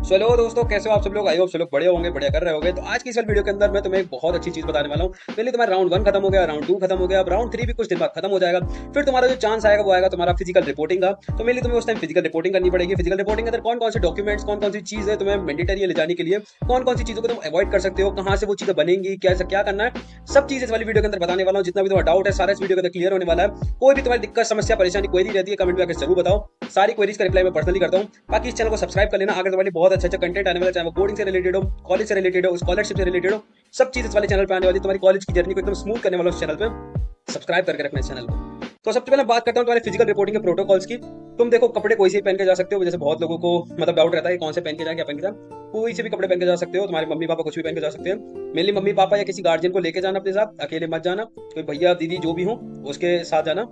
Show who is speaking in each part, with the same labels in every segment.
Speaker 1: चलो दोस्तों, कैसे हो आप सब लोग? आई होप सब लोग बड़े होंगे, बढ़िया कर रहे होंगे। तो आज की इस वाली वीडियो के अंदर मैं तुम्हें एक बहुत अच्छी चीज बताने वाला हूँ। पहले तुम्हारा राउंड 1 खत्म हो गया, राउंड 2 खत्म हो गया, अब राउंड 3 भी कुछ दिन बाद खत्म हो जाएगा। फिर तुम्हारा जो चांस आएगा वो आएगा तुम्हारा फिजिकल रिपोर्टिंग का। तो मेनली तुम्हें उस टाइम फिजिकल रिपोर्टिंग करनी पड़ेगी। फिजिकल रिपोर्टिंग के अंदर कौन कौन से डॉक्यूमेंट्स, कौन कौन सी चीज है तुम्हें मैंडेटरी है ले जाने के लिए, कौन कौन सी चीजों को तुम अवॉइड कर सकते हो, कहाँ से वो चीजें बनेंगी, कैसे क्या करना है, सब चीज इस वाली वीडियो के अंदर बताने वाला हूँ। जितना भी तुम्हारा डाउट है सारा इस वीडियो के अंदर क्लियर होने वाला है। कोई भी तुम्हारी दिक्कत, समस्या, परेशानी कोई नहीं रहती है, कमेंट में आकर जरूर बताओ। सारी क्वेरीज का रिप्लाई मैं पर्सनली करता हूँ। बाकी इस चैनल को सब्सक्राइब कर लेना, अगर तुम्हारे बहुत अच्छा अच्छा कंटेंट आने वाला, चाहे वो कोडिंग से रिलेटेड हो, कॉलेज से रिलेटेड हो, स्कॉलरशिप से रिलेटेड हो, सब चीज इस वाले चैनल पे आने वाली। तुम्हारी कॉलेज की जर्नी को एकदम स्मूथ करने वाला उस चैनल पे सब्सक्राइब करके रखना इस चैनल को। तो सबसे पहले बात करता हूँ तुम्हारे फिजिकल रिपोर्टिंग के प्रोटोकॉल्स की। तुम देखो, कपड़े कोई से भी पहन के जा सकते हो। जैसे बहुत लोगों को मतलब डाउट रहता है कि कौन से पहन के जाए, क्या पहन के जाए। कोई से भी कपड़े पहन के जा सकते हो। तुम्हारे मम्मी पापा कुछ भी पहन के जा सकते हैं। मेनली मम्मी पापा या किसी गार्जियन को लेके जाना अपने साथ, अकेले मत जाना। कोई भैया दीदी जो भी हो उसके साथ जाना।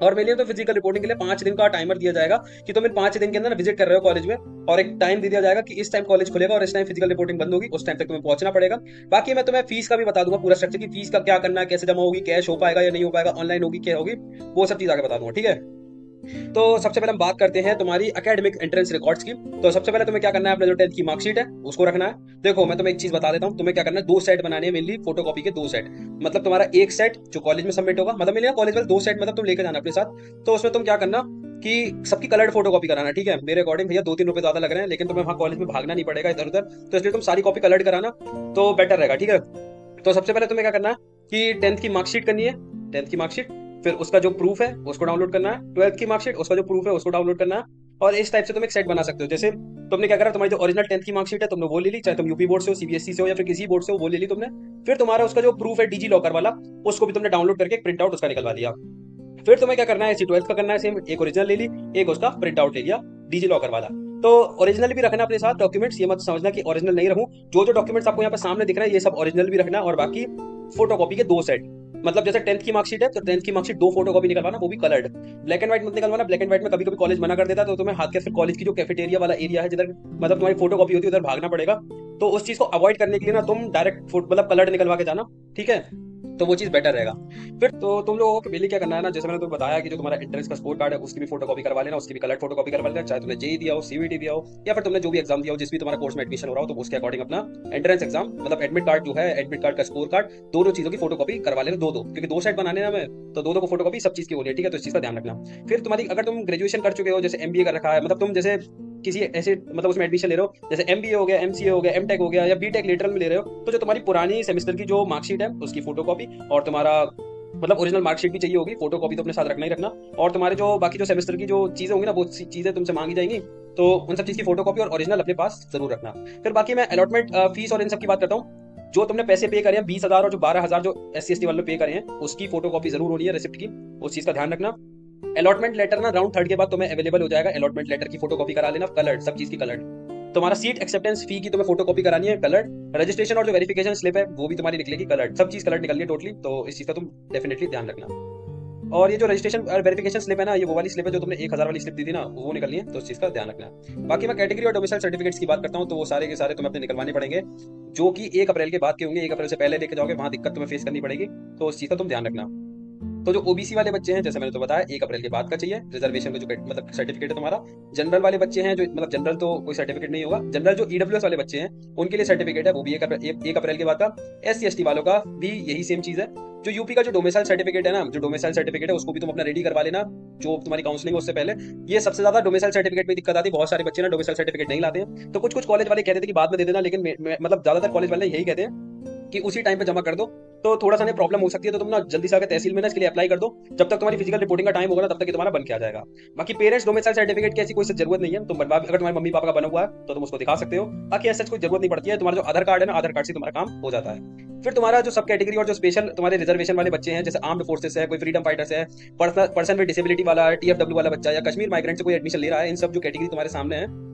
Speaker 1: और मेरे लिए तो फिजिकल रिपोर्टिंग के लिए 5 दिन का टाइमर दिया जाएगा कि तुम इन 5 दिन के अंदर विजिट कर रहे हो कॉलेज में। और एक टाइम दे दिया जाएगा कि इस टाइम कॉलेज खुलेगा और इस टाइम फिजिकल रिपोर्टिंग बंद होगी, उस टाइम तक तुम्हें पहुंचना पड़ेगा। बाकी मैं तुम्हें फीस का भी बता दूंगा, पूरा स्ट्रक्चर की फीस का क्या करना है, कैसे जमा होगी, कैश हो पाएगा या नहीं हो पाएगा, ऑनलाइन होगी क्या होगी, वो सब चीज आगे बता दूंगा, ठीक है। तो सबसे पहले हम बात करते हैं तुम्हारी एकेडमिक एंट्रेंस रिकॉर्ड्स की। तो सबसे पहले तुम्हें क्या करना है, अपना जो 10th की मार्कशीट है उसको रखना है। देखो, मैं तुम्हें एक चीज बता देता हूँ, तुम्हें क्या करना है, 2 सेट बनाने हैं मेनली, फोटोकॉपी के 2 सेट। मतलब तुम्हारा एक सेट जो कॉलेज में सबमिट होगा, मतलब मेरे कॉलेज वाले 2 सेट मतलब तुम लेके जाना अपने साथ। तो उसमें तुम क्या करना कि सबकी कलर्ड फोटोकॉपी कराना, ठीक है। मेरे अकॉर्डिंग भैया 2-3 रुपए ज्यादा लग रहे हैं, लेकिन तुम्हें वहाँ कॉलेज में भागना नहीं पड़ेगा इधर उधर, तो इसलिए तुम सारी कॉपी कलर्ड कराना तो बेटर रहेगा, ठीक है। तो सबसे पहले तुम्हें क्या करना है कि 10th की मार्कशीट करनी है, 10th की मार्कशीट। फिर उसका जो प्रूफ है उसको डाउनलोड करना है। 12th की मार्कशीट, उसका जो प्रूफ है उसको डाउनलोड करना है। और इस टाइप से तुम एक सेट बना सकते हो। जैसे तुमने क्या करा, तुम्हारी जो ओरिजिनल 10th की मार्कशीट है तुमने वो ले ली, चाहे तुम यूपी बोर्ड से हो, सीबीएसई से हो, या फिर किसी बोर्ड से हो, वो ले ली तुमने। फिर तुम्हारा उसका जो प्रूफ है डिजी लॉकर वाला, उसको भी तुमने डाउनलोड करके एक प्रिंट आउट उसका निकलवा लिया। फिर तुम्हें क्या करना है, इसी 12th का करना है सेम, एक ओरिजिनल ले ली, एक उसका प्रिंट आउट ले लिया डिजी लॉकर वाला। तो ओरिजिनल भी रखना अपने साथ डॉक्यूमेंट्स, ये मत समझना कि ओरिजिनल नहीं रखूं। जो जो डॉक्यूमेंट्स आपको यहाँ पे सामने दिख रहे हैं ये सब ओरिजिनल भी रखना, और बाकी फोटोकॉपी के 2 सेट। मतलब जैसे 10th की मार्कशीट है तो 10th की मार्कशीट 2 फोटोकॉपी निकलवाना, वो भी कलर्ड। ब्लैक एंड व्हाइट मत निकलवाना, ब्लैक एंड व्हाइट में कभी कभी कॉलेज मना कर देता है, तो तुम्हें हाथ के फिर कॉलेज की जो कैफेटेरिया वाला एरिया है जिधर मतलब तुम्हारी फोटोकॉपी होती है उधर भागना पड़ेगा। तो उस चीज को अवॉइड करने के लिए ना तुम डायरेक्ट मतलब कलर्ड निकलवा के जाना, ठीक है। तो वो चीज बेटर रहेगा। फिर तो तुम लोगों को पहले क्या करना है ना, जैसे मैंने तुम्हें बताया कि जो तुम्हारा एंट्रेंस का स्कोर कार्ड है उसकी भी फोटोकॉपी करवा लेना, उसकी भी कलर फोटोकॉपी करवा लेना। चाहे तुमने जेई दिया हो, सीवीटी दिया हो, या फिर तुमने जो भी एग्जाम दिया हो, जिस भी तुम्हारा कोर्स में एडमिशन हो रहा हो, तो उसके अकॉर्डिंग अपना एंट्रेंस एग्जाम मतलब एडमिट कार्ड जो है, एडमिट कार्ड का स्कोर कार्ड, दोनों चीजों की फोटोकॉपी करवा लेना, दो दो, क्योंकि 2 सेट बनाने ना मैं, तो दो दो को फोटोकॉपी सब चीज की होनी है, ठीक है। तो इस चीज का ध्यान रखना। फिर तुम्हारी अगर तुम ग्रेजुएशन कर चुके हो, जैसे एमबीए कर रखा है, मतलब तुम जैसे किसी ऐसे मतलब उसमें एडमिशन ले रहे हो, जैसे एमबीए हो गया, एमसीए हो गया, एमटेक हो गया, या बीटेक लेटरल में ले रहे हो, तो जो तुम्हारी पुरानी सेमेस्टर की जो मार्कशीट है उसकी फोटोकॉपी, और तुम्हारा मतलब ओरिजिनल मार्कशीट भी चाहिए होगी, फोटोकॉपी तो अपने साथ रखना ही रखना। और तुम्हारे जो बाकी जो सेमेस्टर की जो चीजें होंगी ना, वो चीजें तुमसे मांगी जाएंगी, तो उन सब चीज की फोटोकॉपी और ओरिजिनल अपने पास जरूर रखना। फिर बाकी मैं अलॉटमेंट फीस और इन सब की बात करता हूँ। जो तुमने पैसे पे करे हैं 20,000 और जो 12,000 जो SC ST वालों ने पे करे हैं, उसकी फोटोकॉपी जरूर होनी है रिसिप्ट की, उस चीज का ध्यान रखना। अलॉटमेंट लेटर ना राउंड 3 के बाद तुम्हें अवेलेबल हो जाएगा, अलॉटमेंट लेटर की फोटोकॉपी करा लेना, कलर्ड, सब चीज की कलर्ड। तुम्हारा सीट एक्सेप्टेंस फी की तुम्हें फोटोकॉपी करानी है, कलर्ड। रजिस्ट्रेशन और जो वेरिफिकेशन स्लिप है वो भी तुम्हारी निकलेगी कलर्ड, सब चीज कलर्ड निकलनी है टोटली, तो इस चीज का तुम डेफिनेटली ध्यान रखना। और ये जो रजिस्ट्रेशन और वेरिफिकेशन स्लिप है ना, ये वो वाली स्लिप है जो तुमने 1,000 वाली स्लिप दी थी ना, वो निकलनी है, तो इस चीज का ध्यान रखना। बाकी मैं कैटेगरी और डोमिसाइल सर्टिफिकेट्स की बात करता हूँ, तो वो सारे के सारे तुम्हें अपने निकलवाने पड़ेंगे, जो कि 1 अप्रैल के बाद के होंगे। 1 अप्रैल से पहले लेके जाओगे वहां दिक्कत तुम्हें फेस करनी पड़ेगी, तो उस चीज का तुम ध्यान रखना। तो जो ओबीसी वाले बच्चे हैं, जैसे मैंने तो बताया 1 अप्रैल के बाद का चाहिए रिजर्वेशन का जो मतलब सर्टिफिकेट है तुम्हारा। जनरल वाले बच्चे हैं जो मतलब जनरल तो कोई सर्टिफिकेट नहीं होगा, जनरल जो ईडब्ल्यूएस वाले बच्चे हैं उनके लिए सर्टिफिकेट है, वो भी 1 अप्रैल के बाद का। SC ST वालों का भी यही सेम चीज है। जो यूपी का जो डोमिसाइल सर्टिफिकेट है ना, जो डोमिसाइल सर्टिफिकेट है उसको भी तुम अपना रेडी करवा लेना, जो तुम्हारी काउंसलिंग है उससे पहले। ये सबसे ज्यादा डोमिसाइल सर्टिफिकेट में दिक्कत आती है, बहुत सारे बच्चे ना डोमिसाइल सर्टिफिकेट नहीं लाते हैं, तो कुछ कुछ कॉलेज वाले कहते थे कि बाद में दे देना, लेकिन मतलब ज्यादातर कॉलेज वाले यही कहते हैं कि उसी टाइम पे जमा कर दो। तो थोड़ा सा प्रॉब्लम हो सकती है, तो तुम ना जल्दी से आकर तहसील में ना इसके लिए अप्लाई कर दो। जब तक तुम्हारी फिजिकल रिपोर्टिंग का टाइम होगा ना, तब तक ये तुम्हारा बन के आ जाएगा। बाकी पेरेंट्स डोमिसाइल सर्टिफिकेट की ऐसी कोई जरूरत नहीं है, तुम बनवा, अगर तुम्हारे मम्मी पापा का बना हुआ है तो तुम उसको दिखा सकते हो। बाकी ऐसा कोई जरूरत नहीं पड़ती है। तुम्हारा जो आधार कार्ड है ना, आधार कार्ड से तुम्हारा काम हो जाता है। फिर तुम्हारा जो सब कैटेगरी और जो स्पेशल तुम्हारे रिजर्वेशन वाले बच्चे हैं, जैसे आर्म्ड फोर्सेस है, कोई फ्रीडम फाइटर्स है, पर्सन विद डिसेबिलिटी वाला है, TFW वाला बच्चा, या कश्मीर माइग्रेंट से कोई एडमिशन ले रहा है, इन सब जो कैटेगरी तुम्हारे सामने है,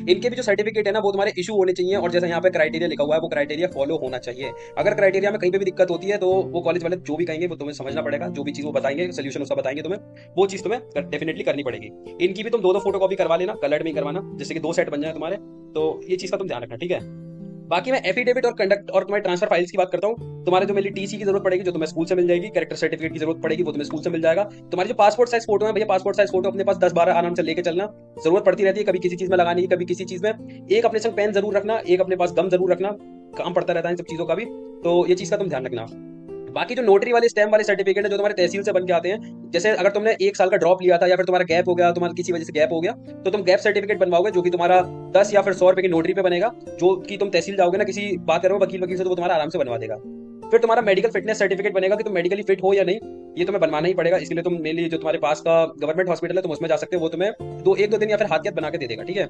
Speaker 1: इनके भी जो सर्टिफिकेट है ना वो तुम्हारे इशू होने चाहिए। और जैसे यहाँ पे क्राइटेरिया लिखा हुआ है वो क्राइटेरिया फॉलो होना चाहिए। अगर क्राइटेरिया में कहीं पे भी दिक्कत होती है तो वो कॉलेज वाले जो भी कहेंगे वो तुम्हें समझना पड़ेगा, जो भी चीज वो बताएंगे सोल्यूशन उसका बताएंगे तुम्हें, वो चीज तुम्हें डेफिनेटली करनी पड़ेगी। इनकी भी तुम दो दो फोटो कॉपी करवा लेना, कलर्ड में ही करवाना, जैसे कि 2 सेट बन जाए तुम्हारे। तो ये चीज का तुम ध्यान रखना, ठीक है। बाकी मैं एफिडेविट और कंडक्ट और तुम्हारे ट्रांसफर फाइल्स की बात करता हूँ। तुम्हारे जो मेरी टीसी की जरूरत पड़ेगी जो तुम्हें स्कूल से मिल जाएगी, कैरेक्टर सर्टिफिकेट की जरूरत पड़ेगी वो तुम्हें स्कूल से मिल जाएगा। तुम्हारी जो पासपोर्ट साइज फोटो है भैया, पासपोर्ट साइज फोटो अपने पास 10-12 आराम से लेके चलना। जरूरत पड़ती रहती है कभी किसी चीज में लगाने की, कभी किसी चीज में। एक अपने संग पेन जरूर रखना, एक अपने पास गम जरूर रखना, काम पड़ता रहता है इन सब चीजों का भी, तो ये चीज का तुम ध्यान रखना। बाकी जो नोटरी वाले स्टैम्प वाले सर्टिफिकेट है जो तुम्हारे तहसील से बन के आते हैं, जैसे अगर तुमने 1 साल का ड्रॉप लिया था या फिर तुम्हारा गैप हो गया, तुम्हारा किसी वजह से गैप हो गया, तो तुम गैप सर्टिफिकेट बनवाओगे जो कि तुम्हारा 10 या फिर 100 रुपए की नोटरी पे बनेगा, जो कि तुम तहसील जाओगे ना किसी बात करो वकील वकील से, तो वो तुम्हारा आराम से बनवा देगा। फिर तुम्हारा मेडिकल फिटनेस सर्टिफिकेट बनेगा कि तुम मेडिकली फिट हो या नहीं, ये तुम्हें बनवाना ही पड़ेगा। इसके लिए तुम मेनली जो तुम्हारे पास का गवर्नमेंट हॉस्पिटल है तुम उसमें जा सकते हो, वो तुम्हें 1-2 दिन या फिर हाथ बना के दे देगा, ठीक है।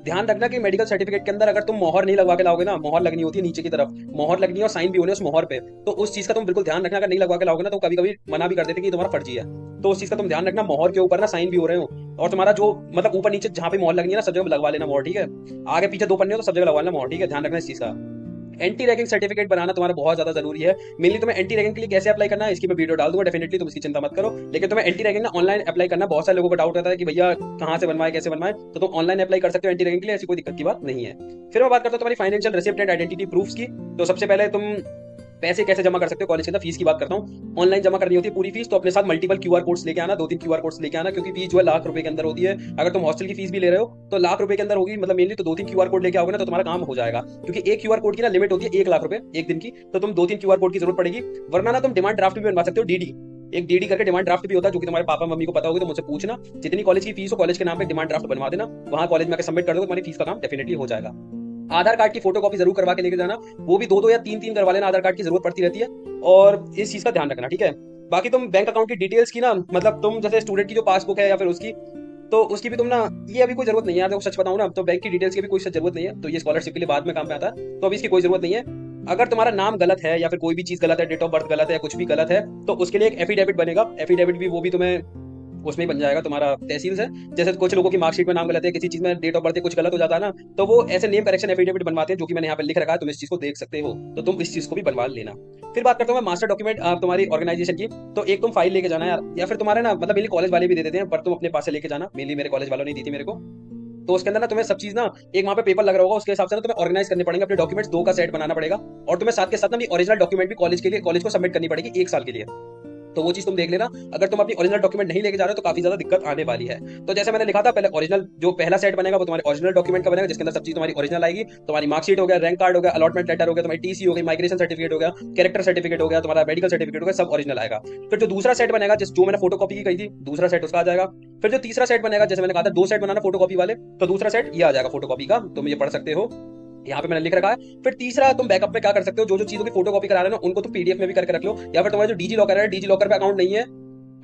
Speaker 1: ध्यान रखना कि मेडिकल सर्टिफिकेट के अंदर अगर तुम मोहर नहीं लगवा के लाओगे ना, मोहर लगनी होती है नीचे की तरफ, मोहर लगनी है और साइन भी होने उस मोहर पे, तो उस चीज का तुम बिल्कुल ध्यान रखना। अगर नहीं लगवा के लाओगे ना तो कभी कभी मना भी कर देते कि तुम्हारा फर्जी है, तो उस चीज का तुम ध्यान रखना। मोहर के ऊपर ना साइन भी हो रहे हो, और तुम्हारा जो मतलब ऊपर नीचे जहां पे मोहर लगनी है ना सब जगह लगवा लेना मोहर, ठीक है। आगे पीछे 2 पन्ने हो तो सब जगह लगवा लेना मोहर, ठीक है। ध्यान रखना इस चीज का। एंटी रैगिंग सर्टिफिकेट बनाना तुम्हारा बहुत ज्यादा जरूरी है। मेनली तुम्हें एंटी रैगिंग के लिए कैसे अप्लाई करना है इसकी मैं वीडियो डाल दूंगा, डेफिनेटली तुम इसकी चिंता मत करो। लेकिन तुम्हें एंटी रैगिंग ना ऑनलाइन अप्लाई करना, बहुत सारे लोगों को डाउट रहता है कि भैया कहां से बनवाए कैसे बनवाए, तो तुम ऑनलाइन अप्लाई कर सकते हो एंटी रैगिंग के लिए, ऐसी कोई दिक्कत की बात नहीं है। फिर मैं बात करता हूँ तुम्हारी financial receipt and identity proofs की। तो सबसे पहले तुम पैसे कैसे जमा कर सकते हो कॉलेज के अंदर, फीस की बात करता हूँ। ऑनलाइन जमा करनी होती है पूरी फीस, तो अपने साथ मल्टीपल क्यूआर कोड्स लेके आना, 2-3 क्यूआर कोड्स लेके आना, क्योंकि फीस जो है लाख रुपए के अंदर होती है। अगर तुम हॉस्टल की फीस भी ले रहे हो तो लाख रुपए के अंदर होगी, मतलब मेनली तो 2-3 क्यूआर कोड लेके आओगे ना तो तुम्हारा काम हो जाएगा, क्योंकि एक क्यूआर कोड की ना लिमिट होती है 1 लाख रुपए एक दिन की, तो तुम 2-3 क्यूआर कोड की जरूरत पड़ेगी। वरना ना तुम डिमांड ड्राफ्ट भी बनवा सकते हो, डीडी। एक डीडी करके डिमांड ड्राफ्ट भी होता है, जो कि तुम्हारे पापा मम्मी को पता होगी तो मुझसे पूछना। जितनी कॉलेज की फीस हो कॉलेज के नाम पे डिमांड ड्राफ्ट बनवा देना, वहां कॉलेज में आकर सबमिट कर दो, तुम्हारी फीस का काम डेफिनेटली हो जाएगा। आधार कार्ड की फोटो कॉपी जरूर करवा के लेके जाना, वो भी 2-2 या 3-3 करवा लेना, आधार कार्ड की जरूरत पड़ती रहती है, और इस चीज का ध्यान रखना, ठीक है। बाकी तुम बैंक अकाउंट की डिटेल्स की ना, मतलब तुम जैसे स्टूडेंट की जो पासबुक है या फिर उसकी, तो उसकी भी तुम ना, ये अभी कोई जरूरत नहीं है यार, देखो सच बताऊं ना तो बैंक की डिटेल्स की भी कोई जरूरत नहीं है, तो ये स्कॉलरशिप के लिए बाद में काम में आता है, तो अभी इसकी कोई जरूरत नहीं है। अगर तुम्हारा नाम गलत है या फिर कोई भी चीज गलत है, डेट ऑफ बर्थ गलत है या कुछ भी गलत है, तो उसके लिए एक एफिडेविट बनेगा। एफिडेविट भी वो भी तुम्हें उसमें ही बन जाएगा तुम्हारा तहसील से। जैसे कुछ लोगों की मार्कशीट में नाम गलत है, किसी चीज में डेट ऑफ बर्थ कुछ गलत हो जाता है ना, तो वो ऐसे नेम करेक्शन एफिडेविट बनवाते हैं, जो कि मैंने यहाँ पे लिख रखा है, तुम इस चीज को देख सकते हो, तो तुम इस चीज को भी बनवा लेना। फिर बात करता हूँ मैं मास्टर डॉक्यूमेंट तुम्हारी ऑर्गेनाइजेशन की। तो एक तुम फाइल लेके जाना यार, या फिर तुम्हारे ना मतलब मेनली कॉलेज वाले भी दे देते हैं, पर तुम अपने पास से लेके जाना। मेनली मेरे कॉलेज वालों ने दी थी मेरे को, तो उसके अंदर ना तुम्हें सब चीज ना एक वहां पे पेपर लग रहा होगा, उसके हिसाब से ना तुम्हें ऑर्गेनाइज करने पड़ेंगे अपने डॉक्यूमेंट्स, 2 का सेट बनाना पड़ेगा, और तुम्हें साथ के साथ ना भी ओरिजिनल डॉक्यूमेंट भी कॉलेज के लिए कॉलेज को सबमिट करनी पड़ेगी 1 साल के लिए। तो वो चीज तुम देख लेना। अगर तुम अपनी ओरिजिनल डॉक्यूमेंट नहीं लेके जा रहे हो तो काफी ज्यादा दिक्कत आने वाली है। तो जैसे मैंने लिखा था पहले, ओरिजिनल जो पहला सेट बनेगा वो तुम्हारे ओरिजिनल डॉक्यूमेंट का बनेगा, जिसके अंदर सब चीज तुम्हारी ओरिजिनल आएगी। तुम्हारी मार्कशीट हो गया, रैंक कार्ड हो गया, अलॉटमेंट लेटर हो गया, तुम्हारी टीसी हो गई, माइग्रेशन सर्टिफिकेट हो गया, कैरेक्टर सर्टिफिकेट हो गया, तुम्हारा मेडिकल सर्टिफिकेट हो गया, सब ओरिजिनल आएगा। फिर जो दूसरा सेट बनेगा, जो मैंने फोटो कॉपी की कही थी, दूसरा सेट उसका आ जाएगा। फिर जो तीसरा सेट बनेगा, जैसे मैंने कहा था 2 सेट बनाना फोटो कॉपी वाले, तो दूसरा सेट ये आ जाएगा फोटो कॉपी का, तुम ये पढ़ सकते हो, यहाँ पे मैंने लिख रखा है। फिर तीसरा तुम बैकअप में क्या कर सकते हो, जो चीजों की फोटो कॉपी करा रहे हो ना उनको तुम पीडीएफ में भी करके रख लो, या फिर तुम्हारा जो डिजी लॉकर है, डिजी लॉकर पे अकाउंट नहीं है,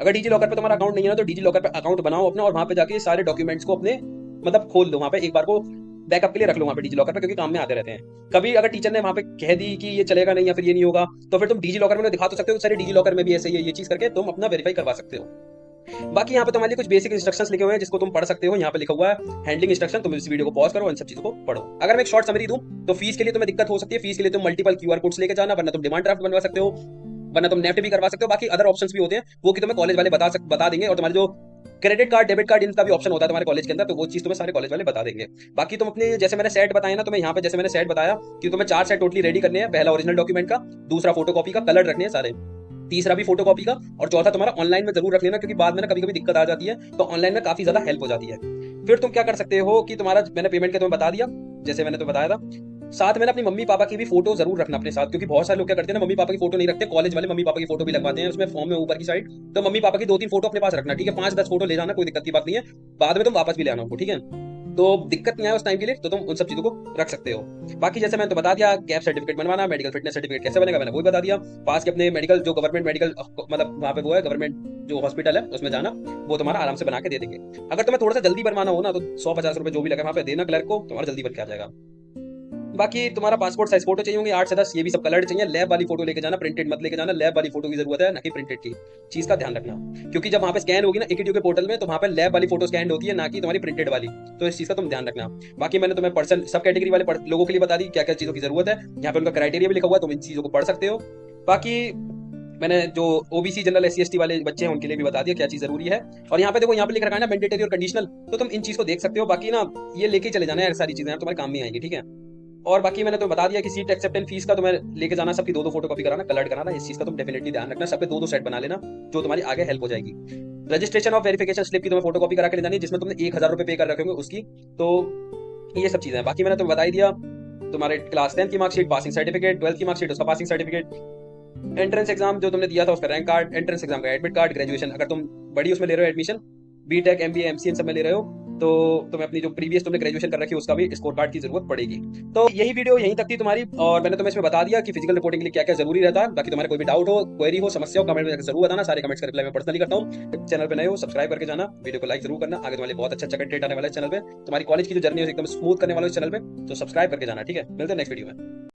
Speaker 1: अगर डिजी लॉकर पे तुम्हारा अकाउंट नहीं है ना तो डिजी लॉकर पे अकाउंट बनाओ अपना, और वहां पे जाके सारे डॉक्यूमेंट्स को अपने मतलब खोल दो, वहां पे एक बार को बैकअप के लिए रख लो वहां पे डिजी लॉकर पे, क्योंकि काम में आते रहते हैं। कभी अगर टीचर ने वहां पे कह दी कि ये चलेगा नहीं या फिर ये नहीं होगा, तो फिर तुम डिजी लॉकर में दिखा तो सकते हो, सारे डिजी लॉकर में भी ऐसे ये चीज करके तुम अपना वेरीफाई करवा सकते हो। बाकी यहाँ पे तुम्हारे लिए कुछ बेसिक इंस्ट्रक्शंस लिखे हुए हैं जिसको तुम पढ़ सकते हो। यहाँ पे लिखा हुआ है हैंडलिंग इंस्ट्रक्शन, तुम इस वीडियो को पॉज करो और इन सब चीजों को पढ़ो। अगर मैं एक शॉर्ट समरी दूं तो फीस के लिए तुम्हें दिक्कत हो सकती है, फीस के लिए तुम मल्टीपल क्यूआर कोड्स लेके जाना, वरना तुम डिमांड ड्राफ्ट बनवा सकते हो, वरना तुम नेफ्ट भी करवा सकते हो। बाकी अदर ऑप्शंस भी होते हैं, वो कि तुम्हें कॉलेज वाले बता देंगे, और तुम्हारे जो क्रेडिट कार्ड डेबिट कार्ड इनका भी ऑप्शन होता है तुम्हारे कॉलेज के अंदर, तो वो चीज तुम्हें सारे कॉलेज वाले बता देंगे। बाकी तुम अपने जैसे मैंने सेट बताया ना तुम्हें यहाँ पे, जैसे मैंने सेट बताया कि तुम्हें 4 सेट टोटली रेडी करने हैं। पहला ओरिजिनल डॉक्यूमेंट का, दूसरा फोटोकॉपी का, कलर रखने हैं सारे, तीसरा भी फोटोकॉपी का, और चौथा तुम्हारा ऑनलाइन में जरूर रख लेना, क्योंकि बाद में ना कभी कभी दिक्कत आ जाती है, तो ऑनलाइन में काफी ज्यादा हेल्प हो जाती है। फिर तुम क्या कर सकते हो कि तुम्हारा मैंने पेमेंट का तुम्हें बता दिया, जैसे मैंने तो बताया था, साथ में ना अपनी मम्मी पापा की भी फोटो जरूर रखना अपने साथ, क्योंकि बहुत सारे लोग क्या करते हैं ना, मम्मी पापा की फोटो नहीं रखते, कॉलेज वाले मम्मी पापा की फोटो भी लगवाते हैं उसमें फॉर्म में ऊपर की साइड, तो मम्मी पापा की 2-3 फोटो अपने पास रखना, ठीक है। 5-10 फोटो ले जाना, कोई दिक्कत की बात नहीं है, बाद में तुम वापस भी ले आना उनको, ठीक है। तो दिक्कत नहीं आए उस टाइम के लिए, तो तुम उन सब चीजों को रख सकते हो। बाकी जैसे मैंने तो बता दिया, गैप सर्टिफिकेट बनवाना, मेडिकल फिटनेस सर्टिफिकेट कैसे बनेगा मैंने वो भी बता दिया। पास के अपने मेडिकल जो गवर्नमेंट मेडिकल मतलब वहाँ पे वो है गवर्नमेंट जो हॉस्पिटल है उसमें जाना, वो तुम्हारा आराम से बना के दे देंगे। अगर तुम्हें थोड़ा सा जल्दी बनवाना हो ना तो 100-50 रुपए जो भी लगे वहाँ पे देना क्लर्क को, तुम्हारा जल्दी बन के आ जाएगा। बाकी तुम्हारा पासपोर्ट साइज फोटो चाहिए होंगे 8 से 10, ये भी सब कलर चाहिए। लैब वाली फोटो लेके जाना, प्रिंटेड मत लेके जाना, लैब वाली फोटो की जरूरत है ना कि प्रिंटेड की, चीज का ध्यान रखना। क्योंकि जब वहाँ पे स्कैन होगी ना इक्विटी के पोर्टल में, तो वहाँ पे लैब वाली फोटो स्कैन होती है, ना कि तुम्हारी प्रिंटेड वाली, तो इस चीज का तुम ध्यान रखना। बाकी मैंने तुम्हें पर्सन सब कैटेगरी वाले लोगों के लिए बता दी क्या क्या चीजों की जरूरत है, यहाँ पे उनका क्राइटेरिया भी लिखा हुआ है, तुम इन चीजों को पढ़ सकते हो। बाकी मैंने जो ओबीसी जनरल SC ST वाले बच्चे हैं उनके लिए भी बता दिया क्या चीज जरूरी है। और यहाँ पे देखो, यहाँ पे लिख रखा है ना मैंडेटरी और कंडीशनल, तो तुम इन चीज को देख सकते हो। बाकी ना ये लेके चले जाना है सारी चीजें, तुम्हारे काम में आएंगी, ठीक है। और बाकी मैंने तो बता दिया कि सीट एक्सेप्टेंस फीस का तुम्हें लेके जाना, सबकी 2-2 फोटो कॉपी कराना, कलर्ड कराना, इस चीज का तुम डेफिनेटली ध्यान रखना, सब पे 2-2 सेट बना लेना, जो तुम्हारी आगे हेल्प हो जाएगी। रजिस्ट्रेशन और वेरिफिकेशन स्लिप की तुम्हें फोटो कॉपी करा के ले जानी है, जिसमें तुमने 1000 रुपए पे कर रखे होंगे उसकी। तो ये सब चीजें हैं। बाकी मैंने तुम्हें बता ही दिया, तुम्हारे क्लास 10 की मार्कशीट, पासिंग सर्टिफिकेट, 12th की मार्कशीट उसका पासिंग सर्टिफिकेट, एंट्रेंस एग्जाम जो तुमने दिया था उसका रैंक कार्ड, एंट्रेंस एग्जाम का एडमिट कार्ड, ग्रेजुएशन अगर तुम बड़ी उसमें ले रहे हो एडमिशन, बीटेक एमबीए एमसीए सब में ले रहे हो, तो तुम्हें अपनी जो प्रीवियस तुमने ग्रेजुएशन कर रखी है उसका भी स्कोर कार्ड की जरूरत पड़ेगी। तो यही वीडियो यहीं तक थी तुम्हारी, और मैंने तुम्हें इसमें बता दिया कि फिजिकल रिपोर्टिंग के लिए क्या क्या जरूरी रहता है। बाकी तुम्हारे कोई भी डाउट हो, क्वेरी हो, समस्या हो, कमेंट में जरूर बताना, सारे कमेंट्स का रिप्लाई मैं पर्सनली करता हूँ। चैनल पे नए हो सब्सक्राइब करके जाना, वीडियो को लाइक जरूर करना, आगे तुम्हारे बहुत अच्छा कंटेंट आने वाला है चैनल पे, तुम्हारी कॉलेज की जो जर्नी है एकदम स्मूथ करने वाला है चैनल पे, तो सब्सक्राइब करके जाना। ठीक है, मिलते हैं नेक्स्ट वीडियो में।